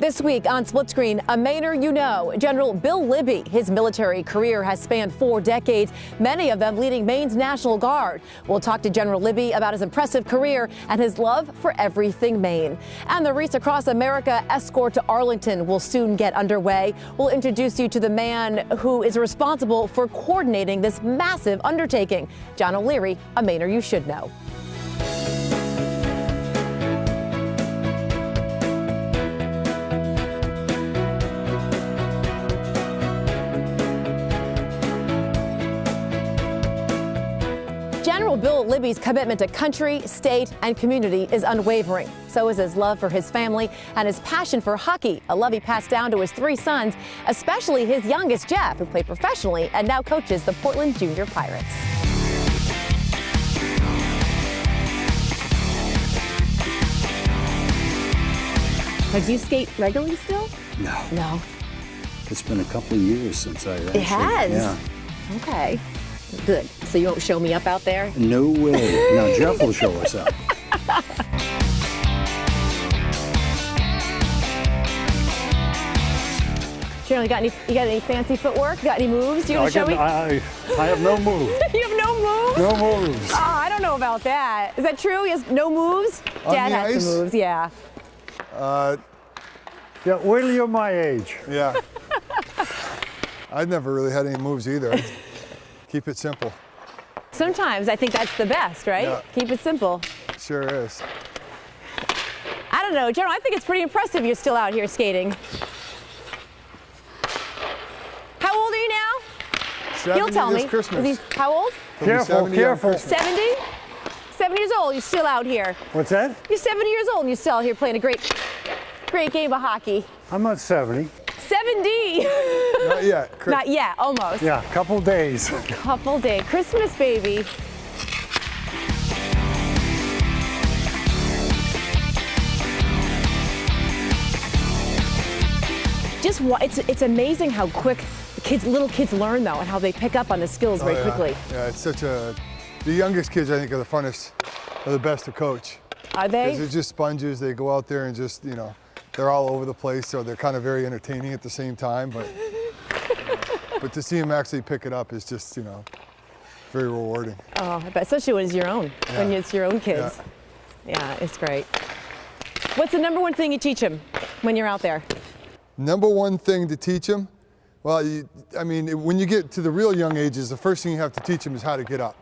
This week on Split Screen, a Mainer you know, General Bill Libby. His military career has spanned 4 decades, many of them leading Maine's National Guard. We'll talk to General Libby about his impressive career and his love for everything Maine. And the Wreaths Across America escort to Arlington will soon get underway. We'll introduce you to the man who is responsible for coordinating this massive undertaking. John O'Leary, a Mainer you should know. General Bill Libby's commitment to country, state, and community is unwavering. So is his love for his family and his passion for hockey, a love he passed down to his 3 sons, especially his youngest, Jeff, who played professionally and now coaches the Portland Junior Pirates. Do you skate regularly still? No. No. It's been a couple of years since I actually. It has? Yeah. Okay. Good. So you won't show me up out there? No way. Now Jeff will show us up. General, you got any fancy footwork? Got any moves? You gonna show me? I have no moves. You have no moves? No moves. Oh, I don't know about that. Is that true? He has no moves? On Dad the has ice? some moves, yeah. Yeah, wait till you're my age. Yeah. I've never really had any moves either. Keep it simple. Sometimes I think that's the best, right? Yeah. Keep it simple. Sure is. I don't know, General, I think it's pretty impressive you're still out here skating. How old are you now? 70 He'll tell this me. Christmas. Is he, how old? He'll be Careful, 70 on careful. Christmas. 70? 70 years old, you're still out here. What's that? You're 70 years old and you're still out here playing a great game of hockey. I'm not 70. 70! Not yet. Not yet, almost. Yeah, couple days. Couple day Christmas, baby. It's amazing how quick little kids learn though, and how they pick up on the skills very quickly. Yeah, it's the youngest kids I think are the funnest, are the best to coach. Are they? Because they're just sponges. They go out there and just, they're all over the place, so they're kind of very entertaining at the same time. But to see them actually pick it up is just, very rewarding. Oh, I bet, especially when it's your own, when Yeah. it's your own kids. Yeah, it's great. What's the number one thing you teach them when you're out there? Number one thing to teach them, well, when you get to the real young ages, the first thing you have to teach them is how to get up.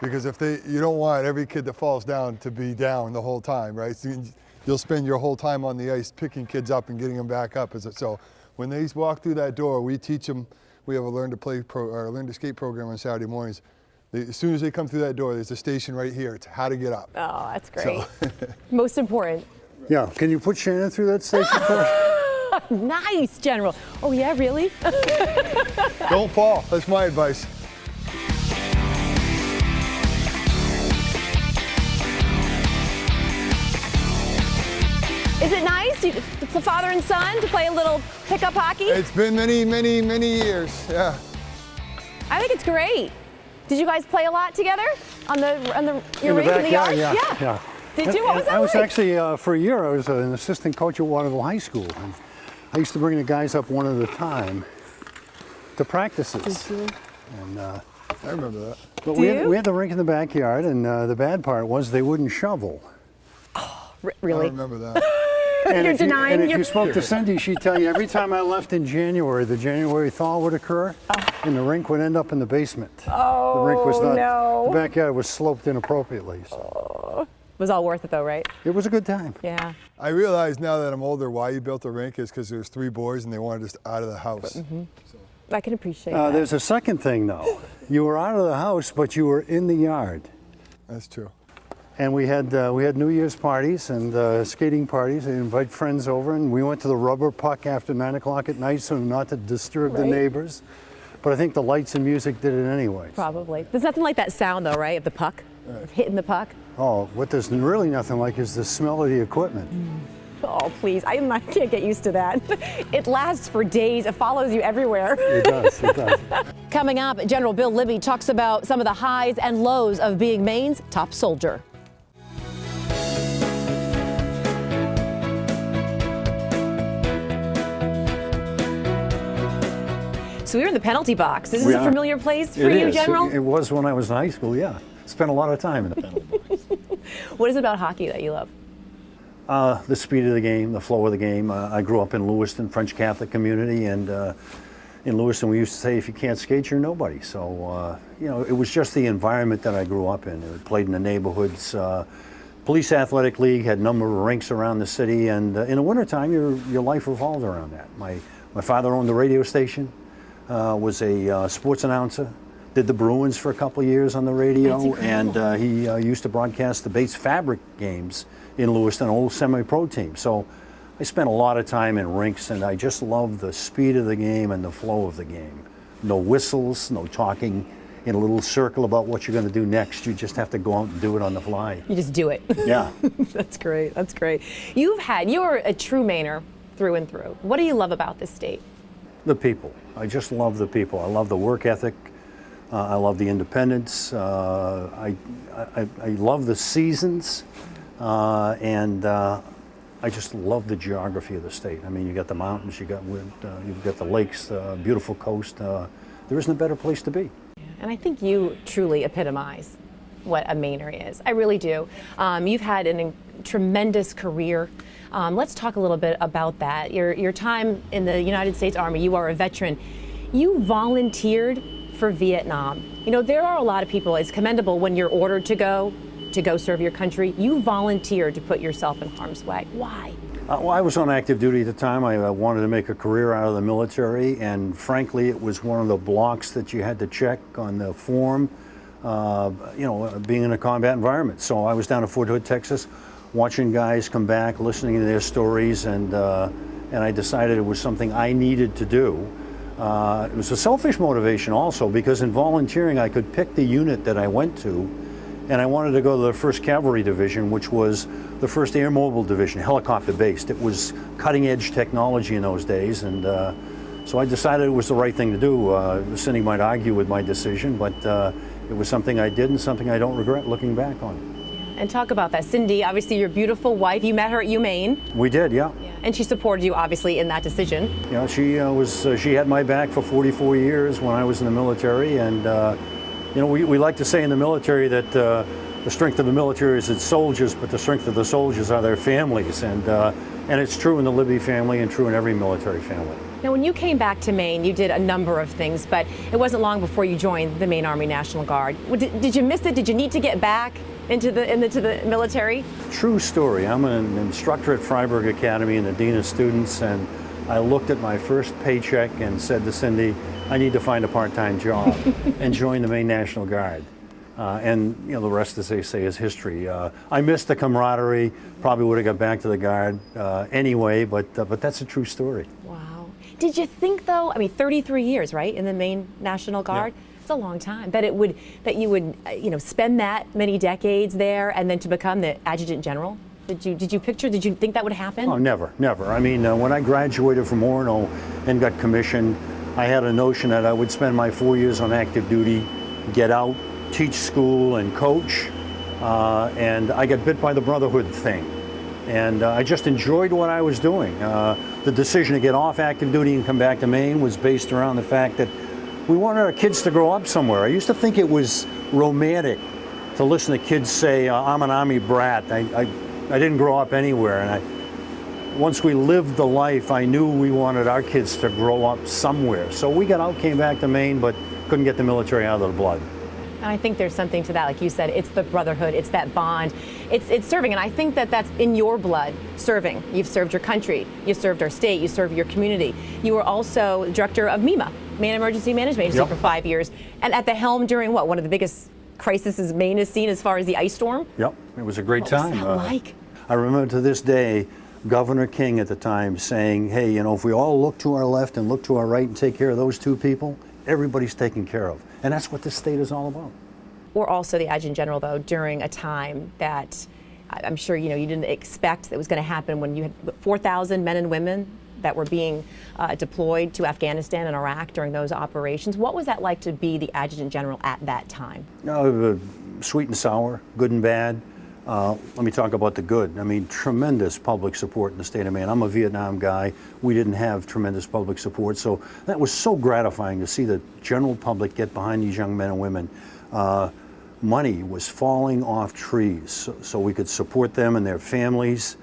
Because you don't want every kid that falls down to be down the whole time, right? So you'll spend your whole time on the ice picking kids up and getting them back up. So when they walk through that door, we teach them. We have a learn to skate program on Saturday mornings. As soon as they come through that door, there's a station right here. It's how to get up. Oh, that's great. Most important. Yeah, can you put Shannon through that station first? Nice, General. Oh yeah, really? Don't fall. That's my advice. Is it nice, the father and son, to play a little pickup hockey? It's been many, many, many years. Yeah. I think it's great. Did you guys play a lot together on the In the rink in the yard? backyard, yeah. Did you? What was that I was like? actually, for a year, I was an assistant coach at Waterville High School. And I used to bring the guys up one at a time to practices. And, I remember that. but we had the rink in the backyard, and the bad part was they wouldn't shovel. Really? I remember that. And You're if you, denying and if your- you spoke to Cindy, she'd tell you every time I left in January, the January thaw would occur, and the rink would end up in the basement. Oh, The rink was not, no. the backyard was sloped inappropriately. So It was all worth it though, right? it was a good time. Yeah. I realize now that I'm older why you built the rink is because there's 3 boys and they wanted us out of the house. I can appreciate that. There's a second thing though. You were out of the house, but you were in the yard. That's true. And we had New Year's parties and skating parties. They invite friends over, and we went to the rubber puck after 9 o'clock at night, so not to disturb the Right. neighbors. But I think the lights and music did it anyway. Probably. There's nothing like that sound though, right? Of the puck, of hitting the puck. Oh, what there's really nothing like is the smell of the equipment. Oh, please. I can't get used to that. It lasts for days. It follows you everywhere. It does, it does. Coming up, General Bill Libby talks about some of the highs and lows of being Maine's top soldier. So we were in the penalty box. This is We a are. familiar place for It you, is. General? It was when I was in high school, yeah. Spent a lot of time in the penalty box. What is it about hockey that you love? The speed of the game, the flow of the game. I grew up in Lewiston, French Catholic community, and in Lewiston we used to say if you can't skate, you're nobody. So, you know, it was just the environment that I grew up in. I played in the neighborhoods. Police Athletic League had a number of rinks around the city, and in the wintertime your life revolved around that. My father owned the radio station, was a sports announcer, did the Bruins for a couple of years on the radio, and he used to broadcast the Bates Fabric games in Lewiston, an old semi-pro team. So I spent a lot of time in rinks, and I just love the speed of the game and the flow of the game. No whistles, no talking in a little circle about what you're going to do next. You just have to go out and do it on the fly. You just do it. Yeah. That's great. That's great. You're a true Mainer through and through. What do you love about this state? The people. I just love the people. I love the work ethic. I love the independence. I love the seasons. And I just love the geography of the state. I mean, you got the mountains, you've got the lakes, beautiful coast. There isn't a better place to be. And I think you truly epitomize what a Mainer is. I really do. You've had a tremendous career. Let's talk a little bit about that. Your time in the United States Army, you are a veteran. You volunteered for Vietnam. You know, there are a lot of people, it's commendable when you're ordered to go serve your country. You volunteered to put yourself in harm's way. Why? Well, I was on active duty at the time. I wanted to make a career out of the military, and frankly, it was one of the blocks that you had to check on the form, you know, being in a combat environment. So I was down at Fort Hood, Texas, watching guys come back, listening to their stories, and I decided it was something I needed to do. It was a selfish motivation also, because in volunteering, I could pick the unit that I went to, and I wanted to go to the 1st Cavalry Division, which was the 1st Air Mobile Division, helicopter-based. It was cutting-edge technology in those days, and so I decided it was the right thing to do. Cindy might argue with my decision, but it was something I did and something I don't regret looking back on. And talk about that. Cindy, obviously your beautiful wife, you met her at UMaine. We did, yeah. And she supported you, obviously, in that decision. You know, she had my back for 44 years when I was in the military, and you know, we like to say in the military that the strength of the military is its soldiers, but the strength of the soldiers are their families, and it's true in the Libby family and true in every military family. Now, when you came back to Maine, you did a number of things, but it wasn't long before you joined the Maine Army National Guard. Did you miss it? Did you need to get back into the military? True story. I'm an instructor at Freiburg Academy and the dean of students, and I looked at my first paycheck and said to Cindy, I need to find a part-time job and join the Maine National Guard. And you know, the rest, as they say, is history. I missed the camaraderie. Probably would have got back to the Guard anyway, but that's a true story. Wow. Did you think, though? I mean, 33 years, right, in the Maine National Guard. Yeah. It's a long time. That you would, you know, spend that many decades there, and then to become the Adjutant General. Did you think that would happen? Oh, never. I mean, when I graduated from Orono and got commissioned, I had a notion that I would spend my 4 years on active duty, get out, teach school and coach, and I got bit by the brotherhood thing. And I just enjoyed what I was doing. The decision to get off active duty and come back to Maine was based around the fact that we wanted our kids to grow up somewhere. I used to think it was romantic to listen to kids say, I'm an Army brat. I didn't grow up anywhere. And once we lived the life, I knew we wanted our kids to grow up somewhere. So we got out, came back to Maine, but couldn't get the military out of the blood. And I think there's something to that. Like you said, it's the brotherhood, it's that bond, it's serving. And I think that that's in your blood, serving. You've served your country, you served our state, you served your community. You were also director of MEMA, Maine Emergency Management Agency, for 5 years. And at the helm during what, one of the biggest crises Maine has seen as far as the ice storm? Yep, it was a great time. What was that like? I remember to this day, Governor King at the time saying, hey, you know, if we all look to our left and look to our right and take care of those two people, everybody's taken care of. And that's what this state is all about. Or also the Adjutant General, though, during a time that I'm sure, you know, you didn't expect that was going to happen when you had 4,000 men and women that were being deployed to Afghanistan and Iraq during those operations. What was that like to be the Adjutant General at that time? Sweet and sour, good and bad. Let me talk about the good. I mean, tremendous public support in the state of Maine. I'm a Vietnam guy. We didn't have tremendous public support, so that was so gratifying to see the general public get behind these young men and women. Money was falling off trees so we could support them and their families.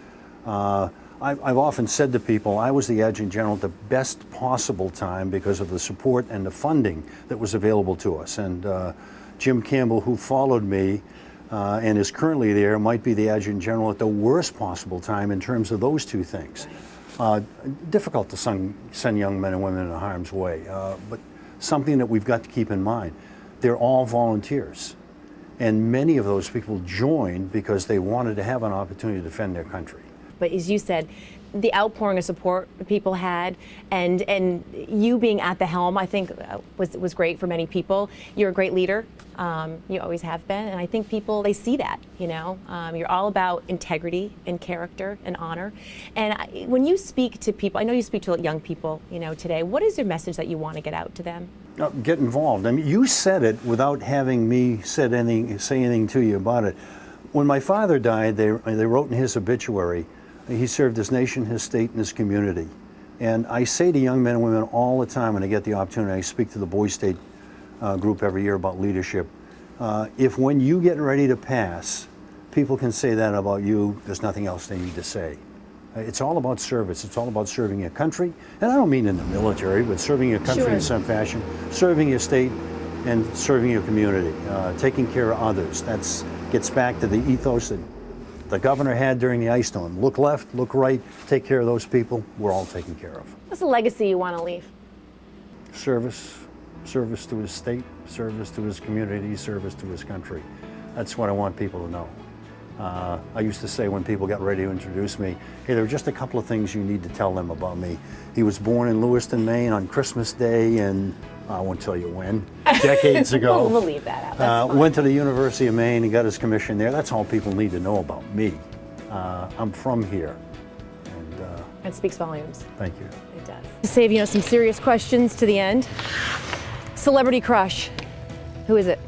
I've often said to people, I was the adjutant general at the best possible time because of the support and the funding that was available to us. And Jim Campbell, who followed me and is currently there, might be the adjutant general at the worst possible time in terms of those two things. Difficult to send young men and women into harm's way, but something that we've got to keep in mind. They're all volunteers. And many of those people joined because they wanted to have an opportunity to defend their country. But as you said, the outpouring of support people had, and you being at the helm, I think was great for many people. You're a great leader. You always have been, and I think people, they see that, you know. You're all about integrity and character and honor. And when you speak to people, I know you speak to young people, you know, today, what is your message that you want to get out to them? Get involved. I mean, you said it without having me say anything to you about it. When my father died, they wrote in his obituary, he served his nation, his state, and his community. And I say to young men and women all the time when I get the opportunity, I speak to the Boys State group every year about leadership. If when you get ready to pass, people can say that about you, there's nothing else they need to say. It's all about service. It's all about serving your country. And I don't mean in the military, but serving your country in some fashion, serving your state and serving your community, taking care of others. That gets back to the ethos that the governor had during the ice storm. Look left, look right, take care of those people. We're all taken care of. What's the legacy you want to leave? Service to his state, service to his community, service to his country. That's what I want people to know. I used to say when people got ready to introduce me, hey, there are just a couple of things you need to tell them about me. He was born in Lewiston, Maine on Christmas Day, and I won't tell you when, decades ago. We'll leave that out. Went to the University of Maine and got his commission there. That's all people need to know about me. I'm from here. And it speaks volumes. Thank you. It does. To save, you know, some serious questions to the end. Celebrity crush. Who is it?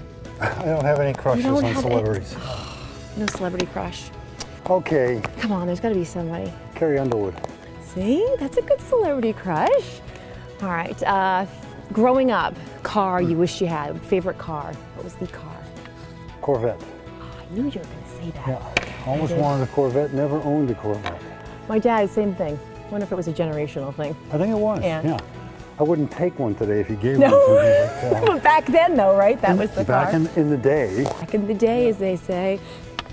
I don't have any crushes on celebrities. No celebrity crush. Okay, Come on, there's got to be somebody. Carrie Underwood. See, that's a good celebrity crush. All right, growing up, car you wish you had, favorite car. What was the car? Corvette. Oh, I knew you were going to say that. Yeah, always wanted a Corvette, never owned a Corvette. My dad, same thing. Wonder if it was a generational thing. I think it was, Yeah. I wouldn't take one today if you gave No. one to me. But, Back then, though, right? That was the car. back in the day, Back in the day, as they say.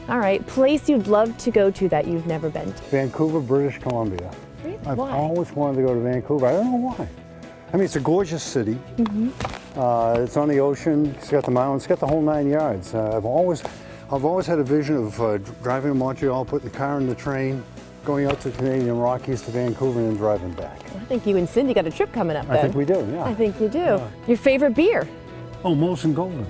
All right, place you'd love to go to that you've never been to. Vancouver, British Columbia. Really? I've Why? always wanted to go to Vancouver. I don't know why. I mean, it's a gorgeous city. It's on the ocean. It's got the mountains. It's got the whole 9 yards. I've always had a vision of driving to Montreal, putting the car in the train, going out to the Canadian Rockies to Vancouver, and then driving back. I think you and Cindy got a trip coming up then. I think we do. Yeah. I think you do. Your favorite beer? Oh, Molson Golden.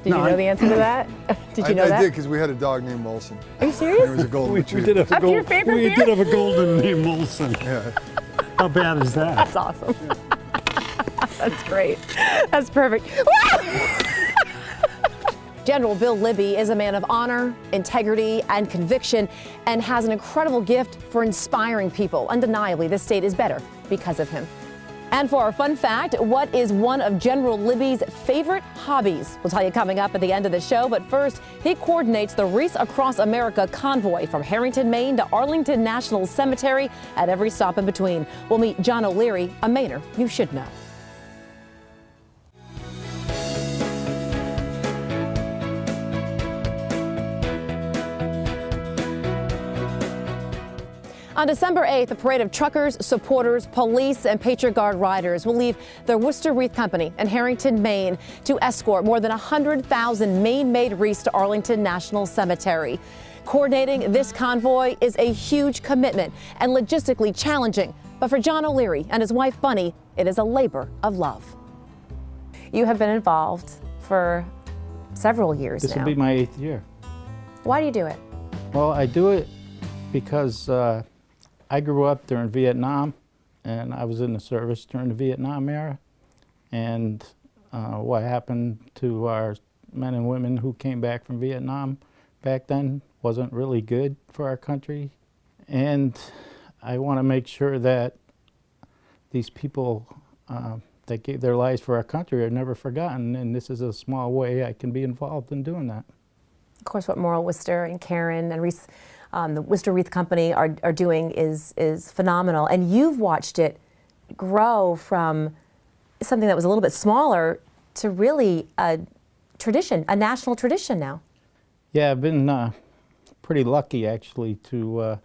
Did you know the answer to that? Did you know I that? did because we had a dog named Molson. Are you It serious? was a golden We retriever. did have a That's your favorite we beer? did have a golden named Molson. Yeah. How bad is that? That's awesome. That's great. That's perfect. General Bill Libby is a man of honor, integrity, and conviction, and has an incredible gift for inspiring people. Undeniably, this state is better because of him. And for our fun fact, what is one of General Libby's favorite hobbies? We'll tell you coming up at the end of the show. But first, he coordinates the Wreaths Across America convoy from Harrington, Maine to Arlington National Cemetery at every stop in between. We'll meet John O'Leary, a Mainer you should know. On December 8th, a parade of truckers, supporters, police, and Patriot Guard riders will leave the Worcester Wreath Company in Harrington, Maine, to escort more than 100,000 Maine-made wreaths to Arlington National Cemetery. Coordinating this convoy is a huge commitment and logistically challenging, but for John O'Leary and his wife Bunny, it is a labor of love. You have been involved for several years This now. will be my 8th year. Why do you do it? Well, I do it because I grew up during Vietnam, and I was in the service during the Vietnam era. And what happened to our men and women who came back from Vietnam back then wasn't really good for our country. And I want to make sure that these people that gave their lives for our country are never forgotten, and this is a small way I can be involved in doing that. Of course, what Maura Worcester and Karen and Wreaths, the Worcester Wreath Company are doing is phenomenal. And you've watched it grow from something that was a little bit smaller to really a tradition, a national tradition now. Yeah, I've been pretty lucky actually to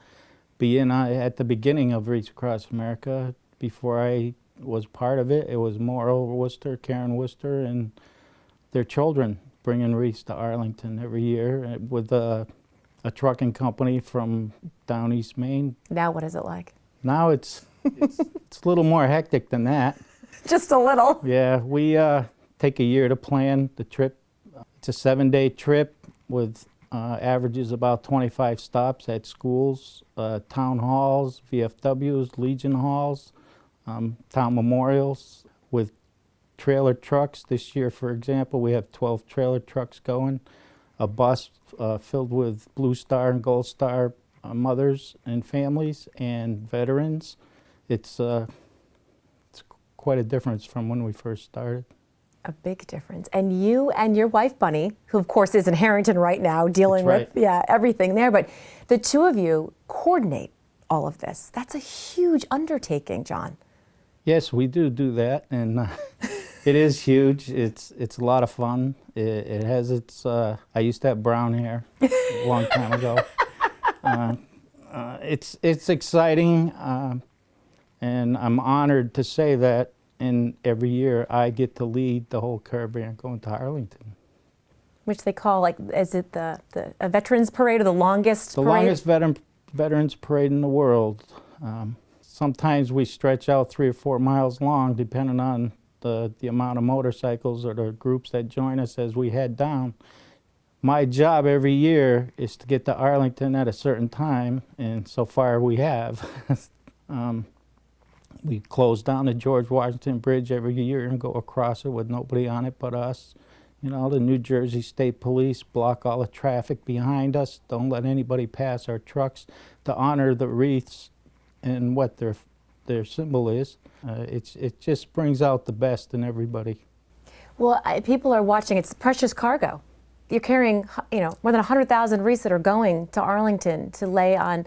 be in at the beginning of Wreaths Across America. Before I was part of it, it was Maura Worcester, Karen Worcester, and their children bringing wreaths to Arlington every year with a trucking company from down East Maine. Now what is it like? Now it's a little more hectic than that. Just a little. Yeah, we take a year to plan the trip. It's a 7-day trip with averages about 25 stops at schools, town halls, VFWs, Legion halls, town memorials with trailer trucks. This year, for example, we have 12 trailer trucks going, a bus filled with Blue Star and Gold Star mothers and families and veterans. It's quite a difference from when we first started. A big difference. And you and your wife, Bunny, who of course is in Harrington right now dealing That's with everything there, but the two of you coordinate all of this. That's a huge undertaking, John. Yes, we do that, and it is huge. It's a lot of fun. It has its. I used to have brown hair a long time ago. It's exciting, and I'm honored to say that. And every year I get to lead the whole caravan going to Arlington. Which they call, like, is it a veterans parade or the longest parade? The longest veterans parade in the world. Sometimes we stretch out 3 or 4 miles long, depending on the amount of motorcycles or the groups that join us as we head down. My job every year is to get to Arlington at a certain time, and so far we have. We close down the George Washington Bridge every year and go across it with nobody on it but us. You know, the New Jersey State Police block all the traffic behind us, don't let anybody pass our trucks to honor the wreaths and what their symbol is. It just brings out the best in everybody. Well, people are watching. It's precious cargo. You're carrying, more than 100,000 wreaths that are going to Arlington to lay on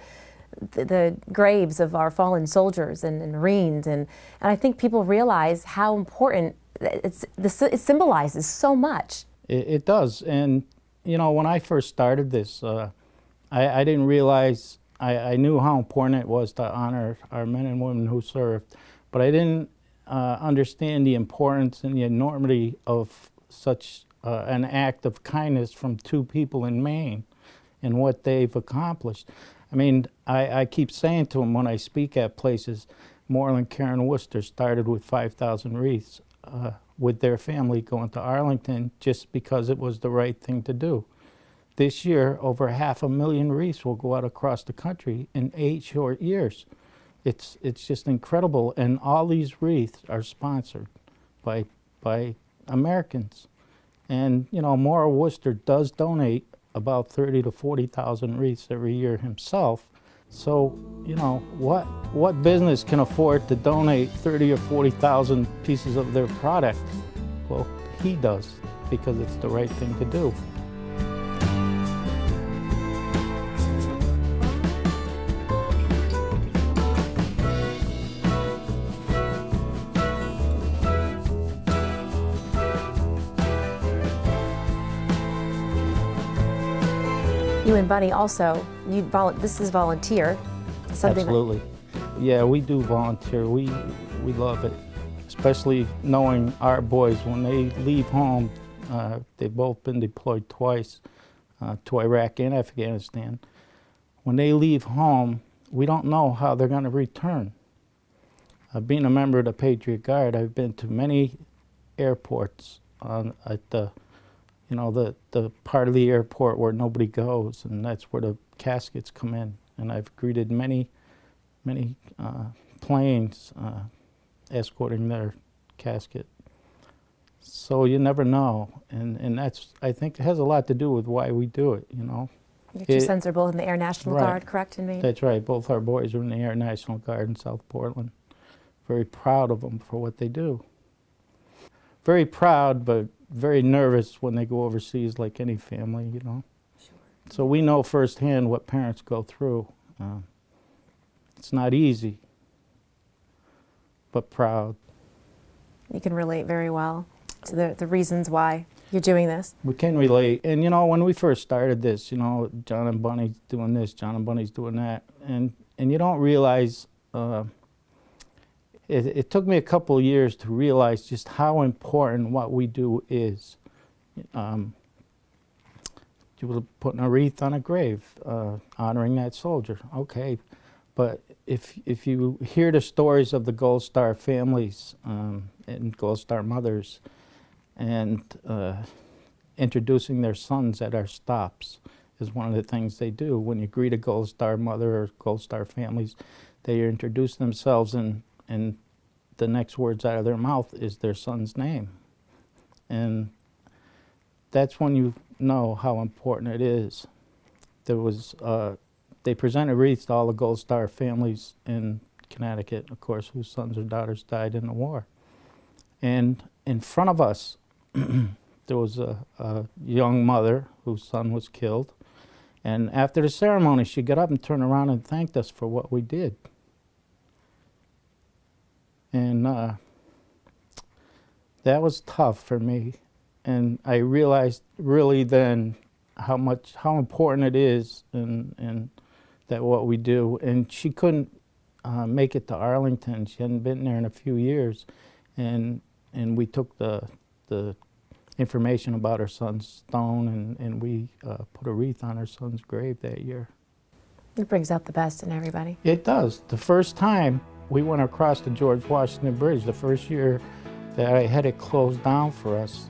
the graves of our fallen soldiers and Marines, and I think people realize how important it symbolizes so much. It does, and when I first started this, I didn't realize. I knew how important it was to honor our men and women who served, but I didn't understand the importance and the enormity of such an act of kindness from 2 people in Maine and what they've accomplished. I mean, I keep saying to them when I speak at places, Maura and Karen Worcester started with 5,000 wreaths with their family going to Arlington just because it was the right thing to do. This year, over 500,000 wreaths will go out across the country in 8 short years. It's just incredible, and all these wreaths are sponsored by Americans. And Maura Worcester does donate about 30,000 to 40,000 wreaths every year himself. So, what business can afford to donate 30 or 40,000 pieces of their product? Well, he does, because it's the right thing to do. You and Bunny also, this is volunteer. Absolutely. Yeah, we do volunteer. We love it, especially knowing our boys when they leave home. They've both been deployed twice to Iraq and Afghanistan. When they leave home, we don't know how they're going to return. Being a member of the Patriot Guard, I've been to many airports at the part of the airport where nobody goes, and that's where the caskets come in. And I've greeted many planes escorting their casket. So you never know, and that's, I think, it has a lot to do with why we do it, you know. Your two sons are both in the Air National Right. Guard, correct, in Maine? That's right. Both our boys are in the Air National Guard in South Portland. Very proud of them for what they do. Very proud, but very nervous when they go overseas, like any family, you know. Sure. So we know firsthand what parents go through. It's not easy, but proud. You can relate very well to the reasons why you're doing this. We can relate. And, you know, when we first started this, you know, John and Bunny's doing this, John and Bunny's doing that. And you don't realize, it took me a couple of years to realize just how important what we do is. You were putting a wreath on a grave, honoring that soldier. Okay. But if you hear the stories of the Gold Star families and Gold Star mothers, and introducing their sons at our stops is one of the things they do. When you greet a Gold Star mother or Gold Star families, they introduce themselves, and the next words out of their mouth is their son's name. And that's when you know how important it is. There was, they presented wreaths to all the Gold Star families in Connecticut, of course, whose sons or daughters died in the war. And in front of us, there was a young mother whose son was killed. And after the ceremony, she got up and turned around and thanked us for what we did. And that was tough for me. And I realized really then how important it is and that what we do. And she couldn't make it to Arlington. She hadn't been there in a few years. And we took the information about her son's stone, and we put a wreath on her son's grave that year. It brings out the best in everybody. It does. The first time we went across the George Washington Bridge, the first year that I had it closed down for us,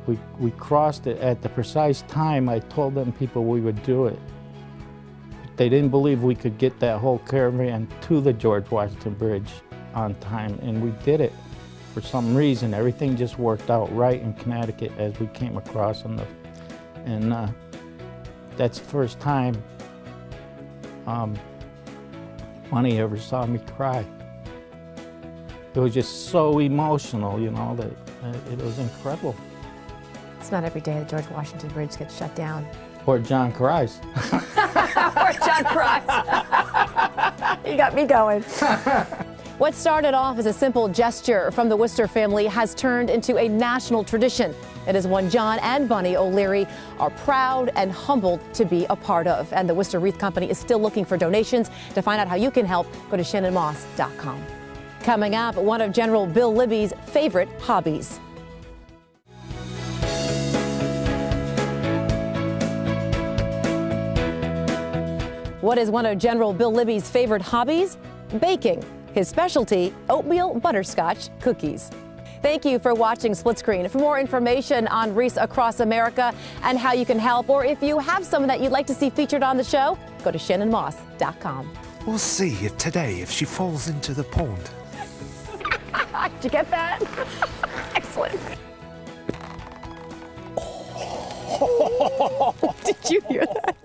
we crossed it at the precise time I told them people we would do it. They didn't believe we could get that whole caravan to the George Washington Bridge on time, and we did it. For some reason, everything just worked out right in Connecticut as we came across, and that's the first time Bunny ever saw me cry. It was just so emotional, you know, that it was incredible. It's not every day the George Washington Bridge gets shut down. Or John cries. Or John cries. You got me going. What started off as a simple gesture from the Worcester family has turned into a national tradition. It is one John and Bunny O'Leary are proud and humbled to be a part of. And the Worcester Wreath Company is still looking for donations. To find out how you can help, go to shannonmoss.com. Coming up, one of General Bill Libby's favorite hobbies. What is one of General Bill Libby's favorite hobbies? Baking. His specialty, oatmeal butterscotch cookies. Thank you for watching Split Screen. For more information on wreaths across America and how you can help, or if you have someone that you'd like to see featured on the show, go to shannonmoss.com. We'll see if she falls into the pond. Did you get that? Excellent. Did you hear that?